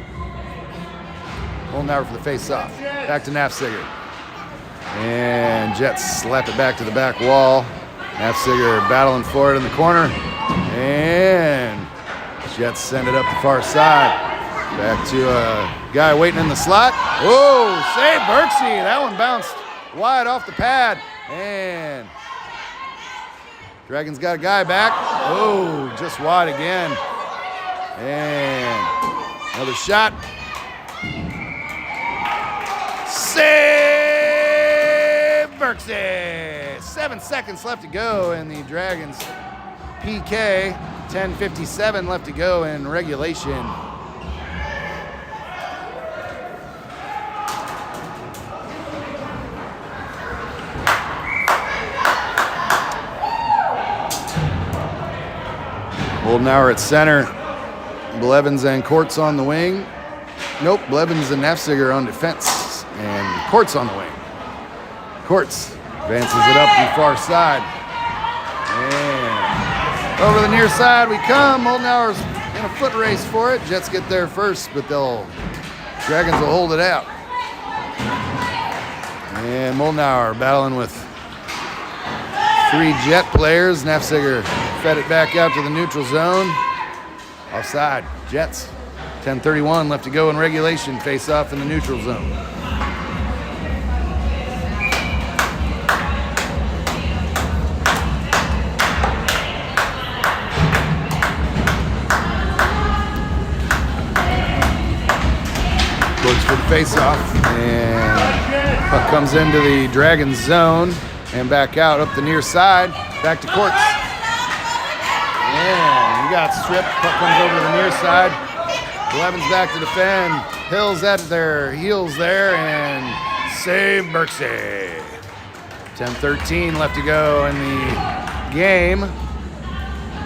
Moldenauer for the face-off. Back to Nafziger. And Jets slap it back to the back wall. Nafziger battling for it in the corner. And Jets send it up the far side. Back to a guy waiting in the slot. Whoa, save Burksy. That one bounced wide off the pad. And Dragons got a guy back. Oh, just wide again. And another shot. Save Burksy. 7 seconds left to go in the Dragons PK. 10:57 left to go in regulation. Moldenauer at center. Blevins and Courts on the wing. Nope, Blevins and Nafziger on defense. And Courts on the wing. Courts advances it up the far side. And over the near side we come. Moldenauer's in a foot race for it. Jets get there first, but Dragons will hold it out. And Moldenauer battling with 3 Jet players. Nafziger fed it back out to the neutral zone. Offside, Jets. 10:31 left to go in regulation. Face off in the neutral zone. Looks for the face-off, and puck comes into the Dragons zone and back out up the near side. Back to Courts. And he got stripped. Puck comes over to the near side. Blevins back to defend. Hill's at their heels there, and save Burksy. 10:13 left to go in the game.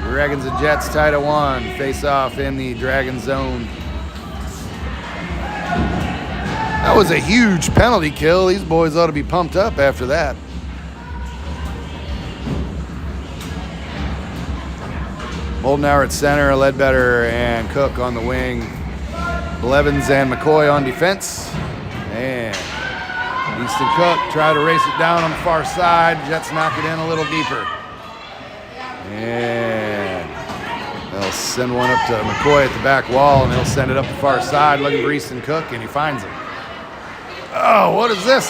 Dragons and Jets tied at 1. Face off in the Dragon zone. That was a huge penalty kill. These boys ought to be pumped up after that. Moldenauer at center, Ledbetter and Cook on the wing. Blevins and McCoy on defense. And Easton Cook try to race it down on the far side. Jets knock it in a little deeper. And they'll send one up to McCoy at the back wall, and they'll send it up the far side looking for Easton Cook, and he finds him. Oh, what is this?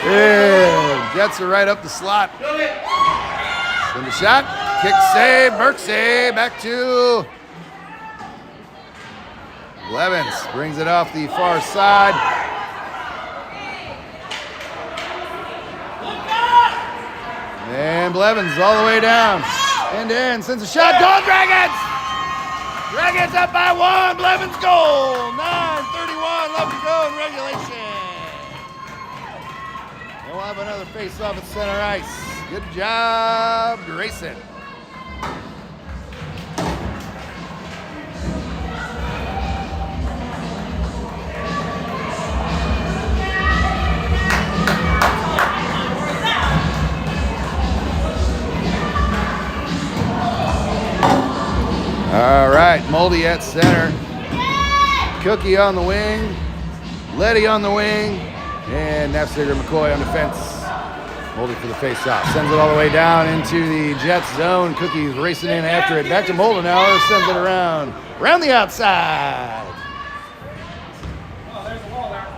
Yeah, Jets are right up the slot. Send a shot. Kick save, Burksy, back to Blevins. Brings it off the far side. And Blevins all the way down. End to end. Sends a shot. Goal, Dragons! Dragons up by 1. Blevins goal. 9:31 left to go in regulation. And we'll have another face-off at center ice. Good job, Grayson. All right, Moldy at center. Cookie on the wing. Letty on the wing. And Nafziger McCoy on defense. Moldy for the face-off. Sends it all the way down into the Jets zone. Cookie's racing in after it. Back to Moldenauer. Sends it around. Around the outside.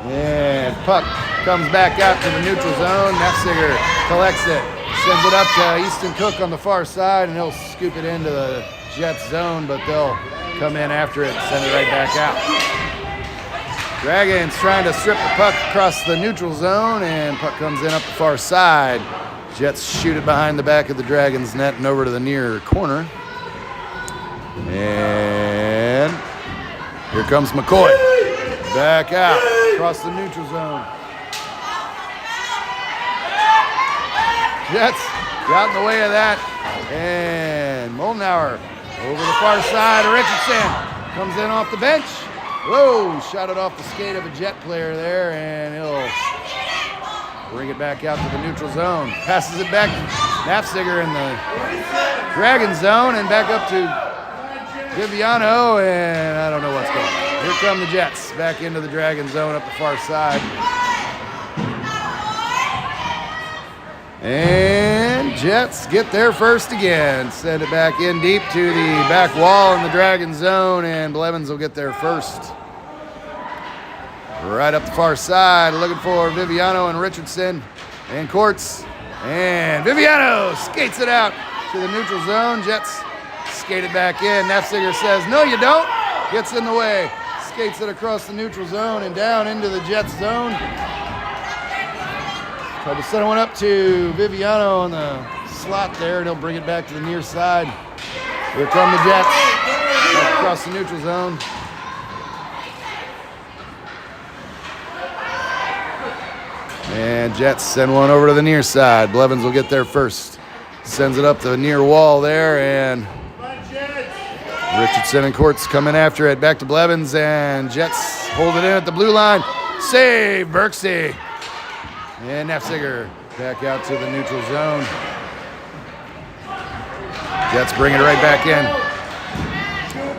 And puck comes back out to the neutral zone. Nafziger collects it. Sends it up to Easton Cook on the far side, and he'll scoop it into the Jets zone, but they'll come in after it and send it right back out. Dragons trying to strip the puck across the neutral zone, and puck comes in up the far side. Jets shoot it behind the back of the Dragons net and over to the near corner. And here comes McCoy. Back out across the neutral zone. Jets got in the way of that. And Moldenauer over the far side. Richardson comes in off the bench. Whoa, shot it off the skate of a Jet player there, and he'll bring it back out to the neutral zone. Passes it back to Nafziger in the Dragon zone and back up to Viviano, and I don't know what's going on. Here come the Jets back into the Dragon zone up the far side. And Jets get there first again. Send it back in deep to the back wall in the Dragon zone, and Blevins will get there first. Right up the far side, looking for Viviano and Richardson and Courts. And Viviano skates it out to the neutral zone. Jets skate it back in. Nafziger says, no, you don't. Gets in the way. Skates it across the neutral zone and down into the Jets zone. Tried to send one up to Viviano on the slot there, and he'll bring it back to the near side. Here come the Jets across the neutral zone. And Jets send one over to the near side. Blevins will get there first. Sends it up the near wall there, and Richardson and Courts coming after it. Back to Blevins, and Jets hold it in at the blue line. Save, Berksey. And Nafziger back out to the neutral zone. Jets bring it right back in.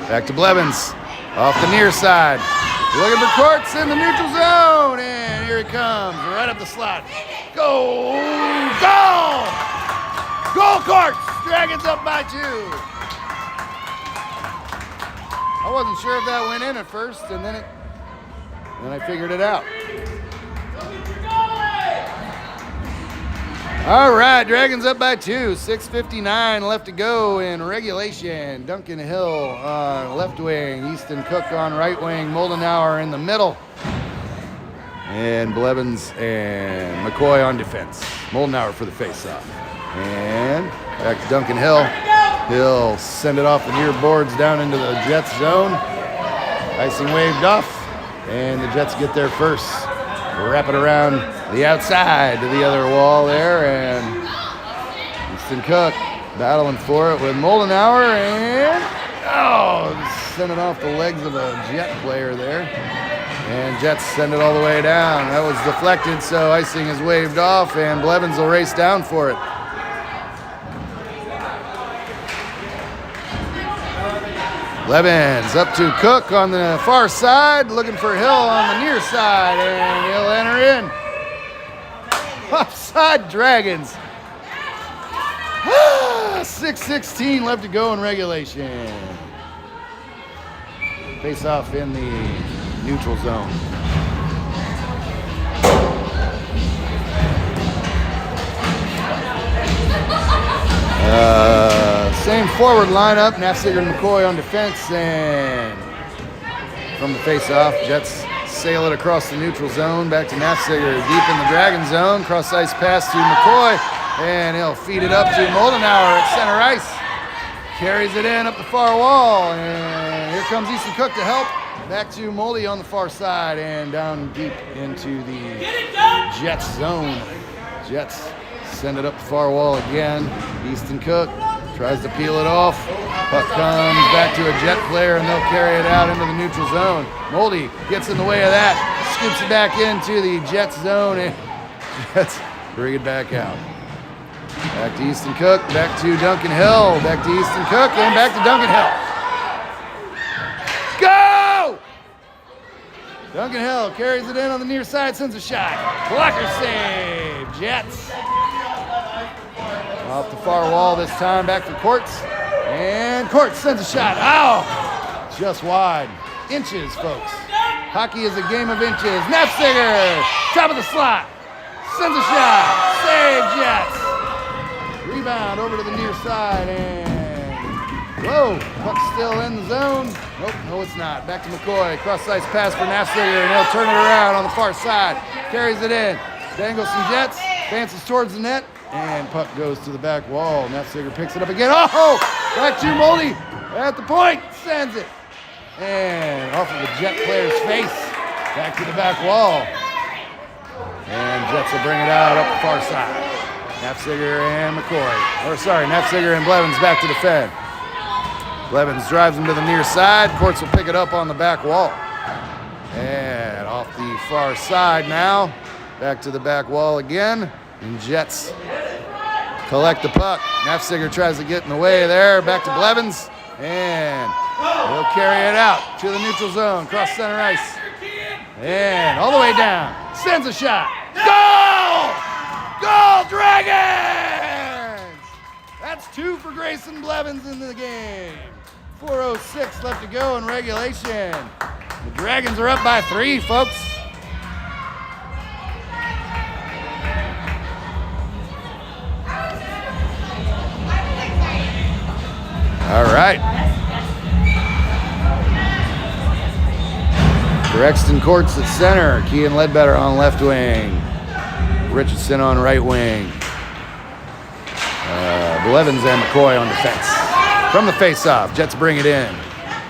Back to Blevins. Off the near side. Looking for Courts in the neutral zone. And here he comes. Right up the slot. Go! Goal! Goal, Courts! Dragons up by 2. I wasn't sure if that went in at first, and then I figured it out. All right, Dragons up by 2. 6:59 left to go in regulation. Duncan Hill on left wing. Easton Cook on right wing. Moldenauer in the middle. And Blevins and McCoy on defense. Moldenauer for the faceoff. And back to Duncan Hill. He'll send it off the near boards down into the Jets zone. Icing waved off. And the Jets get there first. Wrap it around the outside to the other wall there, and Easton Cook battling for it with Moldenauer, and send it off the legs of a Jet player there, and Jets send it all the way down. That was deflected, so icing is waved off, and Blevins will race down for it. Blevins up to Cook on the far side, looking for Hill on the near side, and he'll enter in. Offside Dragons. 6:16 left to go in regulation. Face off in the neutral zone. Same forward lineup. Nafziger and McCoy on defense, and from the face-off, Jets sail it across the neutral zone. Back to Nafziger, deep in the Dragon zone. Cross ice pass to McCoy. And he'll feed it up to Moldenauer at center ice. Carries it in up the far wall, and here comes Easton Cook to help. Back to Moldy on the far side and down deep into the Jets zone. Jets send it up the far wall again. Easton Cook tries to peel it off. Puck comes back to a Jet player, and they'll carry it out into the neutral zone. Moldy gets in the way of that, scoops it back into the Jets zone, and Jets bring it back out. Back to Easton Cook, back to Duncan Hill, back to Easton Cook, and back to Duncan Hill. Go! Duncan Hill carries it in on the near side, sends a shot. Blocker save, Jets. Off the far wall this time, back for Courts. And Courts sends a shot. Ow! Just wide. Inches, folks. Hockey is a game of inches. Nafziger, top of the slot. Sends a shot. Save, Jets. Rebound over to the near side, and whoa, puck's still in the zone. Nope, no it's not. Back to McCoy, cross-ice pass for Nafziger, and he'll turn it around on the far side. Carries it in, dangles some Jets, advances towards the net, and puck goes to the back wall. Nafziger picks it up again. Oh, back to Moldy at the point, sends it. And off of the Jet player's face, back to the back wall. And Jets will bring it out up the far side. Nafziger and McCoy. Nafziger and Blevins back to defend. Blevins drives him to the near side. Courts will pick it up on the back wall. And off the far side now. Back to the back wall again. And Jets collect the puck. Nafziger tries to get in the way there. Back to Blevins. And he'll carry it out to the neutral zone. Cross center ice. And all the way down. Sends a shot. Goal! Goal, Dragons! That's 2 for Grayson Blevins in the game. 4:06 left to go in regulation. The Dragons are up by 3, folks. All right. Rexton Courts at center. Kean Ledbetter on left wing. Richardson on right wing. Blevins and McCoy on defense. From the face-off, Jets bring it in.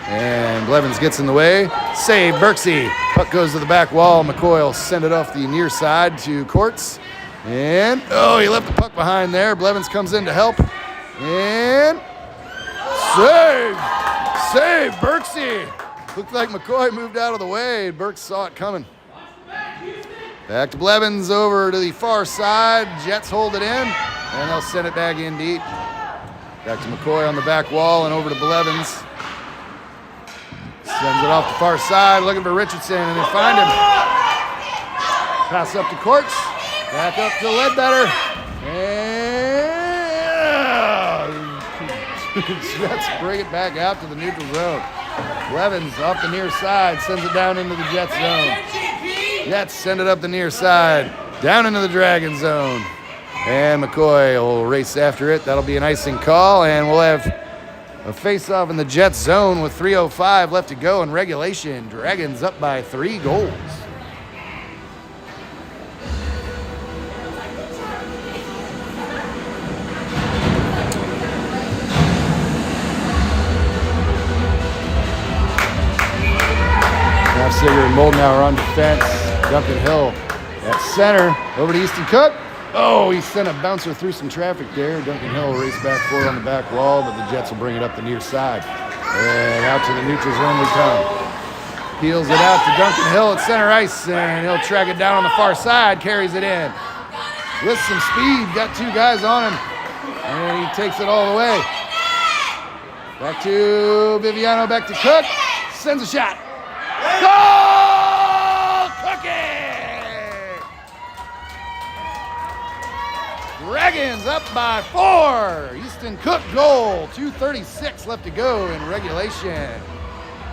And Blevins gets in the way. Save, Berksey. Puck goes to the back wall. McCoy will send it off the near side to Courts. And, oh, he left the puck behind there. Blevins comes in to help. And save! Save, Berksey! Looked like McCoy moved out of the way. Burks saw it coming. Back to Blevins over to the far side. Jets hold it in, and they'll send it back in deep. Back to McCoy on the back wall and over to Blevins. Sends it off the far side, looking for Richardson, and they find him. Pass up to Courts. Back up to Ledbetter. And Jets bring it back out to the neutral zone. Blevins off the near side, sends it down into the Jets zone. Jets send it up the near side, down into the Dragon zone. And McCoy will race after it. That'll be an icing call, and we'll have a face-off in the Jets zone with 3:05 left to go in regulation. Dragons up by 3 goals. Nafziger and Moldenauer on defense. Duncan Hill at center. Over to Easton Cook. Oh, he sent a bouncer through some traffic there. Duncan Hill will race back for it on the back wall, but the Jets will bring it up the near side. And out to the neutral zone we come. Peels it out to Duncan Hill at center ice, and he'll track it down on the far side, carries it in. With some speed, got 2 guys on him, and he takes it all the way. Back to Viviano, back to Cook, sends a shot. Goal! Cookie! Dragons up by 4. Easton Cook goal. 2:36 left to go in regulation.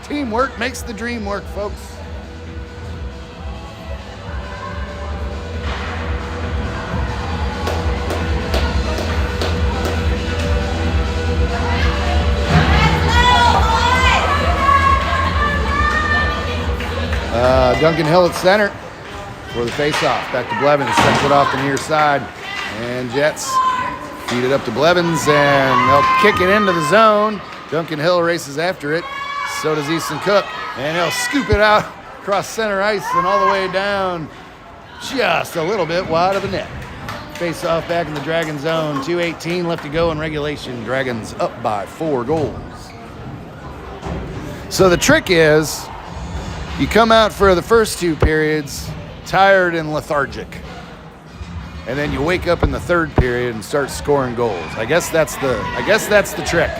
Teamwork makes the dream work, folks. Duncan Hill at center for the face-off. Back to Blevins, sends it off the near side. And Jets feed it up to Blevins, and they'll kick it into the zone. Duncan Hill races after it. So does Easton Cook. And he'll scoop it out across center ice and all the way down just a little bit wide of the net. Face off back in the Dragon zone. 2:18 left to go in regulation. Dragons up by 4 goals. So the trick is you come out for the first 2 periods tired and lethargic. And then you wake up in the 3rd period and start scoring goals. I guess that's the trick.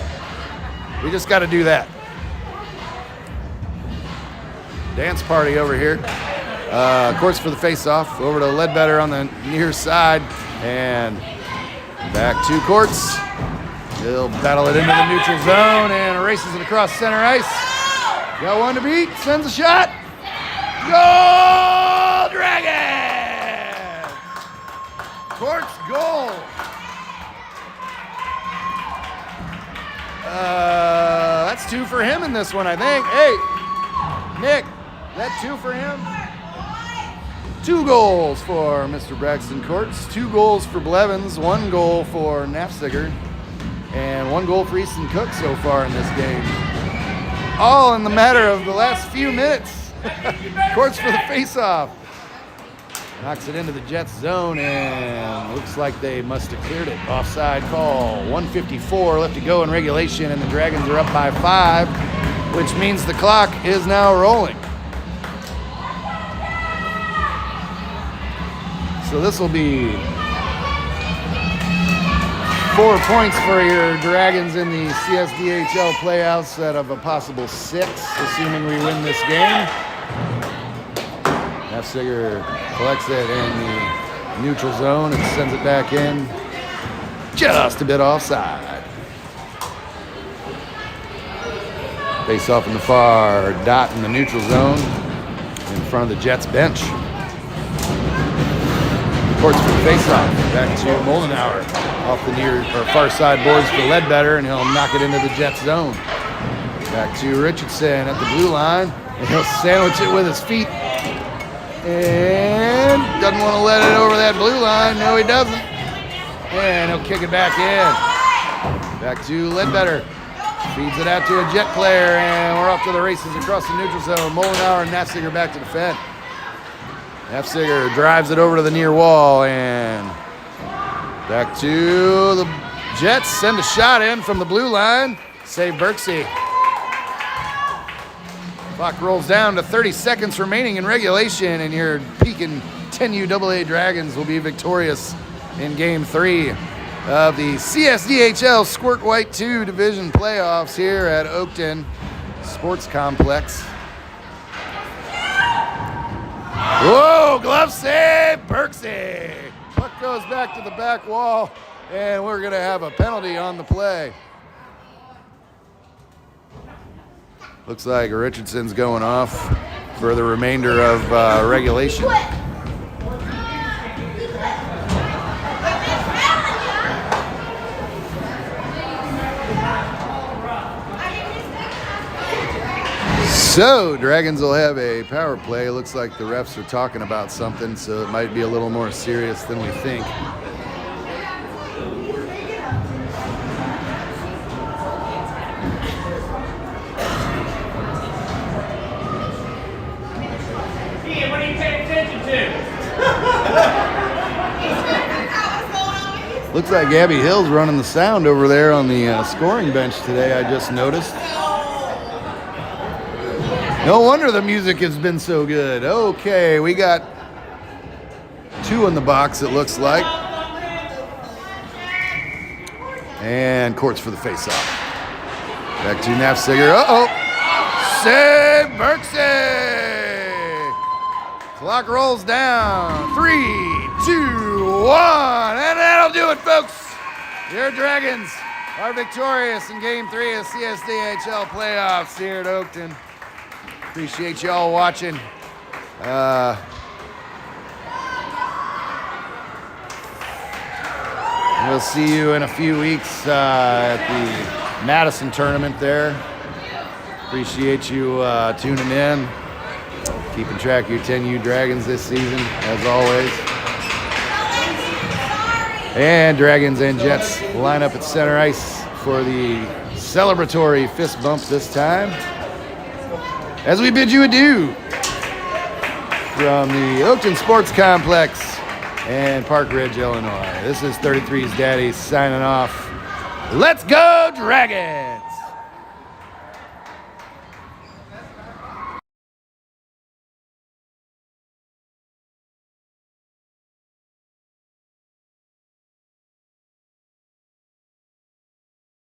We just got to do that. Dance party over here. Courts for the face-off. Over to Ledbetter on the near side. And back to Courts. He'll battle it into the neutral zone and races it across center ice. Got one to beat. Sends a shot. Goal, Dragons! Courts goal. That's 2 for him in this one, I think. Hey, Nick, that 2 for him? 2 goals for Mr. Braxton Courts, 2 goals for Blevins, 1 goal for Nafziger, and 1 goal for Easton Cook so far in this game. All in the matter of the last few minutes. Courts for the face-off. Knocks it into the Jets zone, and looks like they must have cleared it. Offside call. 1:54 left to go in regulation, and the Dragons are up by 5, which means the clock is now rolling. So this will be 4 points for your Dragons in the CSDHL playoffs out of a possible 6, assuming we win this game. Nafziger collects it in the neutral zone and sends it back in. Just a bit offside. Face off in the far dot in the neutral zone in front of the Jets bench. Courts for the face-off. Back to Moldenauer off the near or far side boards for Ledbetter, and he'll knock it into the Jets zone. Back to Richardson at the blue line, and he'll sandwich it with his feet. And doesn't want to let it over that blue line. No, he doesn't. And he'll kick it back in. Back to Ledbetter. Feeds it out to a Jet player, and we're off to the races across the neutral zone. Moldenauer and Nafziger back to defend. Nafziger drives it over to the near wall, and back to the Jets. Send a shot in from the blue line. Save Berksey. Clock rolls down to 30 seconds remaining in regulation, and your Pekin 10U AA Dragons will be victorious in Game 3 of the CSDHL Squirt White 2 Division Playoffs here at Oakton Sports Complex. Whoa, glove save, Berksey. Puck goes back to the back wall, and we're going to have a penalty on the play. Looks like Richardson's going off for the remainder of regulation. So, Dragons will have a power play. Looks like the refs are talking about something, so it might be a little more serious than we think.
Ian, what are you paying attention to?
Looks like Gabby Hill's running the sound over there on the scoring bench today, I just noticed. No wonder the music has been so good. Okay, we got 2 in the box, it looks like. And Courts for the face-off. Back to Nafziger. Uh-oh. Save Berksey. Clock rolls down. 3, 2, 1. And that'll do it, folks. Your Dragons are victorious in Game 3 of CSDHL playoffs here at Oakton. Appreciate y'all watching. We'll see you in a few weeks at the Madison tournament there. Appreciate you tuning in, keeping track of your 10U Dragons this season, as always. And Dragons and Jets line up at center ice for the celebratory fist bump this time. As we bid you adieu from the Oakton Sports Complex and Park Ridge, Illinois. This is 33's Daddy signing off. Let's go, Dragons!